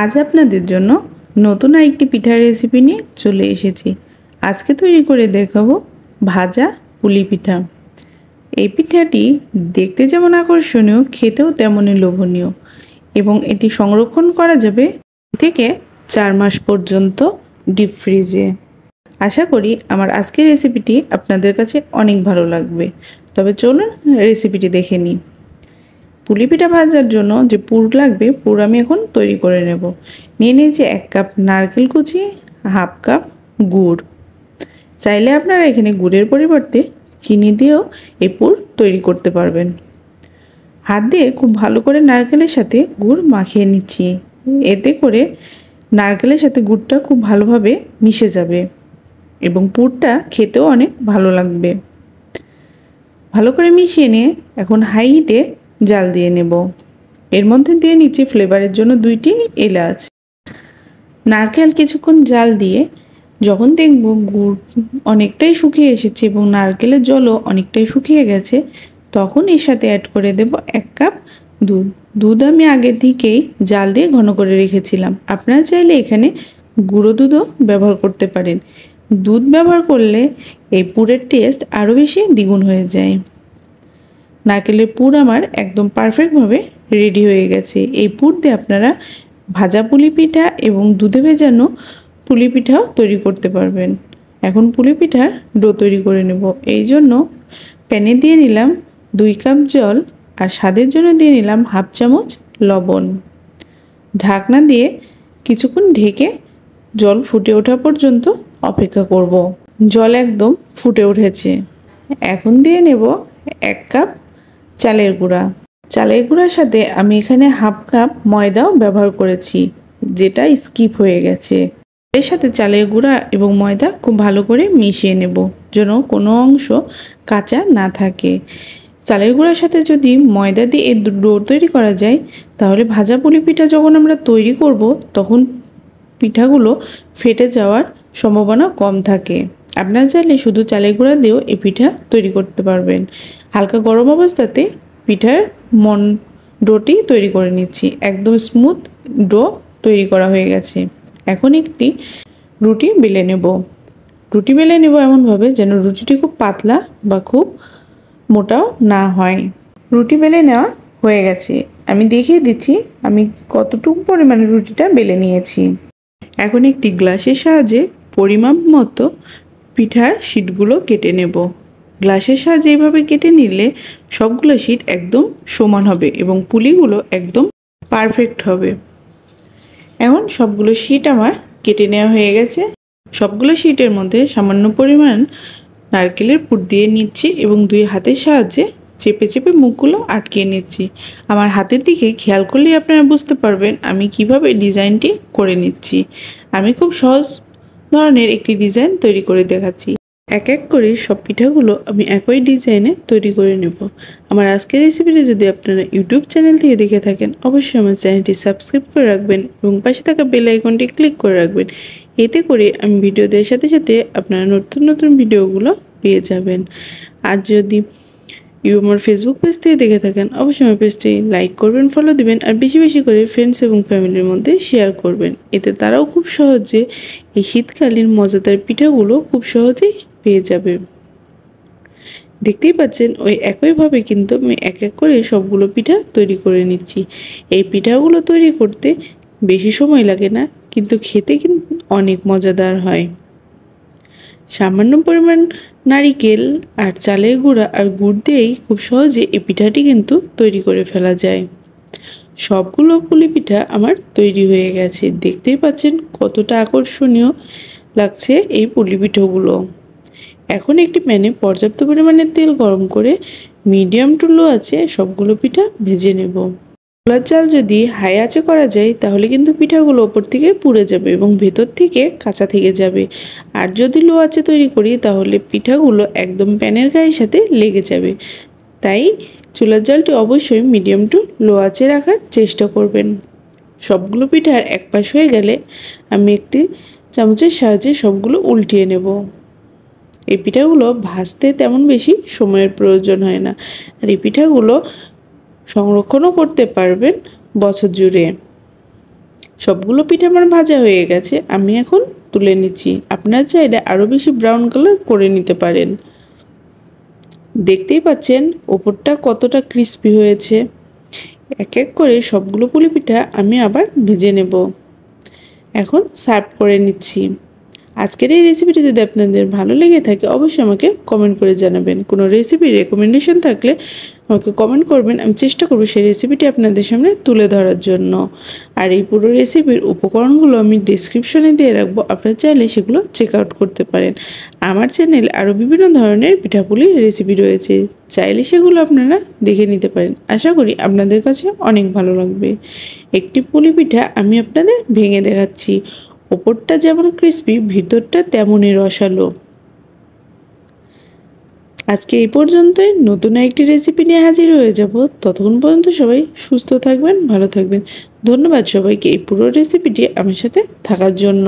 আজ আপনাদের জন্য নতুন আরেকটি পিঠার রেসিপি নিয়ে চলে এসেছি। আজকে তৈরি করে দেখাবো ভাজা পুলি পিঠা। এই পিঠাটি দেখতে যেমন আকর্ষণীয়, খেতেও তেমনই লোভনীয় এবং এটি সংরক্ষণ করা যাবে থেকে 4 মাস পর্যন্ত ডিপ ফ্রিজে। আশা করি আমার আজকের রেসিপিটি আপনাদের কাছে অনেক ভালো লাগবে। তবে চলুন রেসিপিটি দেখে নিই। পুলি পিঠা ভাজার জন্য যে পুর লাগবে, পুর আমি এখন তৈরি করে নেব। নিয়ে নিয়েছি 1 কাপ নারকেল কুচি, হাফ কাপ গুড়। চাইলে আপনারা এখানে গুড়ের পরিবর্তে চিনি দিয়েও এই পুর তৈরি করতে পারবেন। হাত দিয়ে খুব ভালো করে নারকেলের সাথে গুড় মাখিয়ে নিচ্ছি। এতে করে নারকেলের সাথে গুড়টা খুব ভালোভাবে মিশে যাবে এবং পুরটা খেতেও অনেক ভালো লাগবে। ভালো করে মিশিয়ে নিয়ে এখন হাই হিটে জাল দিয়ে নেব। এর মধ্যে দিয়ে নিচ্ছি ফ্লেভারের জন্য 2টি এলাচ। নারকেল কিছুক্ষণ জাল দিয়ে যখন দেখব গুড় অনেকটাই শুকিয়ে এসেছে এবং নারকেলের জলও অনেকটাই শুকিয়ে গেছে, তখন এর সাথে অ্যাড করে দেব 1 কাপ দুধ। দুধ আমি আগে থেকেই জাল দিয়ে ঘন করে রেখেছিলাম। আপনারা চাইলে এখানে গুঁড়ো দুধও ব্যবহার করতে পারেন। দুধ ব্যবহার করলে এই পুরের টেস্ট আরও বেশি দ্বিগুণ হয়ে যায়। নারকেলের পুর আমার একদম পারফেক্টভাবে রেডি হয়ে গেছে। এই পুর দিয়ে আপনারা ভাজা পুলি পিঠা এবং দুধে ভেজানো পুলি পিঠাও তৈরি করতে পারবেন। এখন পুলি পিঠার ডো তৈরি করে নেব। এই জন্য প্যানে দিয়ে নিলাম 2 কাপ জল আর স্বাদের জন্য দিয়ে নিলাম হাফ চামচ লবণ। ঢাকনা দিয়ে কিছুক্ষণ ঢেকে জল ফুটে ওঠা পর্যন্ত অপেক্ষা করব। জল একদম ফুটে উঠেছে। এখন দিয়ে নেব 1 কাপ চালের গুঁড়া। চালের গুঁড়ার সাথে আমি এখানে হাফ কাপ ময়দাও ব্যবহার করেছি, যেটা স্কিপ হয়ে গেছে। এর সাথে চালের গুঁড়া এবং ময়দা খুব ভালো করে মিশিয়ে নেব, যেন কোনো অংশ কাঁচা না থাকে। চালের গুঁড়ার সাথে যদি ময়দা দিয়ে ডো তৈরি করা যায়, তাহলে ভাজা পুলি পিঠা যখন আমরা তৈরি করব তখন পিঠাগুলো ফেটে যাওয়ার সম্ভাবনা কম থাকে। আপনারা চাইলে শুধু চালের গুঁড়া দিয়েও এই পিঠা তৈরি করতে পারবেন। হালকা গরম অবস্থাতে পিঠার ডোটি তৈরি করে নিচ্ছি। একদম স্মুথ ডো তৈরি করা হয়ে গেছে। এখন একটি রুটি বেলে নেব। রুটি বেলে নেব এমনভাবে যেন রুটিটি খুব পাতলা বা খুব মোটাও না হয়। রুটি বেলে নেওয়া হয়ে গেছে। আমি দেখিয়ে দিচ্ছি আমি কতটুকু পরিমাণে রুটিটা বেলে নিয়েছি। এখন একটি গ্লাসের সাহায্যে পরিমাপ মতো পিঠার শিটগুলো কেটে নেব। গ্লাসের সাহায্যে এইভাবে কেটে নিলে সবগুলো শিট একদম সমান হবে এবং পুলিগুলো একদম পারফেক্ট হবে। এখন সবগুলো শিট আমার কেটে নেওয়া হয়ে গেছে। সবগুলো শিটের মধ্যে সামান্য পরিমাণ নারকেলের পুর দিয়ে নিচ্ছি এবং 2 হাতের সাহায্যে চেপে চেপে মুখগুলো আটকিয়ে নিচ্ছি। আমার হাতের দিকে খেয়াল করলেই আপনারা বুঝতে পারবেন আমি কিভাবে ডিজাইনটি করে নিচ্ছি। আমি খুব সহজ ধরনের একটি ডিজাইন তৈরি করে দেখাচ্ছি। এক এক করে সব পিঠাগুলো আমি একই ডিজাইনে তৈরি করে নেব। আমার আজকের রেসিপিটি যদি আপনারা ইউটিউব চ্যানেল থেকে দেখে থাকেন, অবশ্যই আমার চ্যানেলটি সাবস্ক্রাইব করে রাখবেন এবং পাশে থাকা বেল আইকনটি ক্লিক করে রাখবেন। এতে করে আমি ভিডিও দেওয়ার সাথে সাথে আপনারা নতুন নতুন ভিডিওগুলো পেয়ে যাবেন। আর যদি আমার ফেসবুক পেজ থেকে দেখে থাকেন, অবশ্যই আমার পেজটি লাইক করবেন, ফলো দিবেন আর বেশি বেশি করে ফ্রেন্ডস এবং ফ্যামিলির মধ্যে শেয়ার করবেন। এতে তারাও খুব সহজে এই শীতকালীন মজাদার পিঠাগুলো খুব সহজেই পেয়ে যাবে। দেখতেই পাচ্ছেন ওই একইভাবে কিন্তু আমি এক এক করে সবগুলো পিঠা তৈরি করে নিচ্ছি। এই পিঠাগুলো তৈরি করতে বেশি সময় লাগে না, কিন্তু খেতে কিন্তু অনেক মজাদার হয়। সামান্য পরিমাণ নারিকেল আর চালের গুঁড়া আর গুড় দিয়েই খুব সহজে এই পিঠাটি কিন্তু তৈরি করে ফেলা যায়। সবগুলো পুলি পিঠা আমার তৈরি হয়ে গেছে। দেখতেই পাচ্ছেন কতটা আকর্ষণীয় লাগছে এই পুলি পিঠাগুলো। এখন একটি প্যানে পর্যাপ্ত পরিমাণে তেল গরম করে মিডিয়াম টু লো আঁচে সবগুলো পিঠা ভেজে নেব। ছোলার চাল যদি হাই আঁচে করা যায় তাহলে কিন্তু পিঠাগুলো ওপর থেকে পুড়ে যাবে এবং ভেতর থেকে কাঁচা থেকে যাবে। আর যদি লো আঁচে তৈরি করি তাহলে পিঠাগুলো একদম প্যানের গায়ের সাথে লেগে যাবে। তাই চুলার জালটি অবশ্যই মিডিয়াম টু লো আঁচে রাখার চেষ্টা করবেন। সবগুলো পিঠার এক পাশ হয়ে গেলে আমি একটি চামচের সাহায্যে সবগুলো উল্টিয়ে নেব। এই পিঠাগুলো ভাজতে তেমন বেশি সময়ের প্রয়োজন হয় না, আর এই পিঠাগুলো সংরক্ষণও করতে পারবেন বছর জুড়ে। সবগুলো পিঠা আমার ভাজা হয়ে গেছে, আমি এখন তুলে নিচ্ছি। আপনারা চাইলে আরও বেশি ব্রাউন কালার করে নিতে পারেন। দেখতেই পাচ্ছেন ওপরটা কতটা ক্রিস্পি হয়েছে। এক এক করে সবগুলো পুলি পিঠা আমি আবার ভেজে নেব। এখন সার্ভ করে নিচ্ছি। আজকের এই রেসিপিটি যদি আপনাদের ভালো লেগে থাকে অবশ্যই আমাকে কমেন্ট করে জানাবেন। কোনো রেসিপির রেকমেন্ডেশন থাকলে আমাকে কমেন্ট করবেন, আমি চেষ্টা করব সেই রেসিপিটি আপনাদের সামনে তুলে ধরার জন্য। আর এই পুরো রেসিপির উপকরণগুলো আমি ডিসক্রিপশনে দিয়ে রাখবো, আপনারা চাইলে সেগুলো চেক আউট করতে পারেন। আমার চ্যানেলে আরও বিভিন্ন ধরনের পিঠাপুলির রেসিপি রয়েছে, চাইলে সেগুলো আপনারা দেখে নিতে পারেন। আশা করি আপনাদের কাছে অনেক ভালো লাগবে। একটি পুলি পিঠা আমি আপনাদের ভেঙে দেখাচ্ছি। ওপরটা যেমন ক্রিস্পি, ভিতরটা তেমনই রসালো। আজকে এই পর্যন্তই। নতুন একটি রেসিপি নিয়ে হাজির হয়ে যাব। ততক্ষণ পর্যন্ত সবাই সুস্থ থাকবেন, ভালো থাকবেন। ধন্যবাদ সবাইকে এই পুরো রেসিপিটি আমার সাথে থাকার জন্য।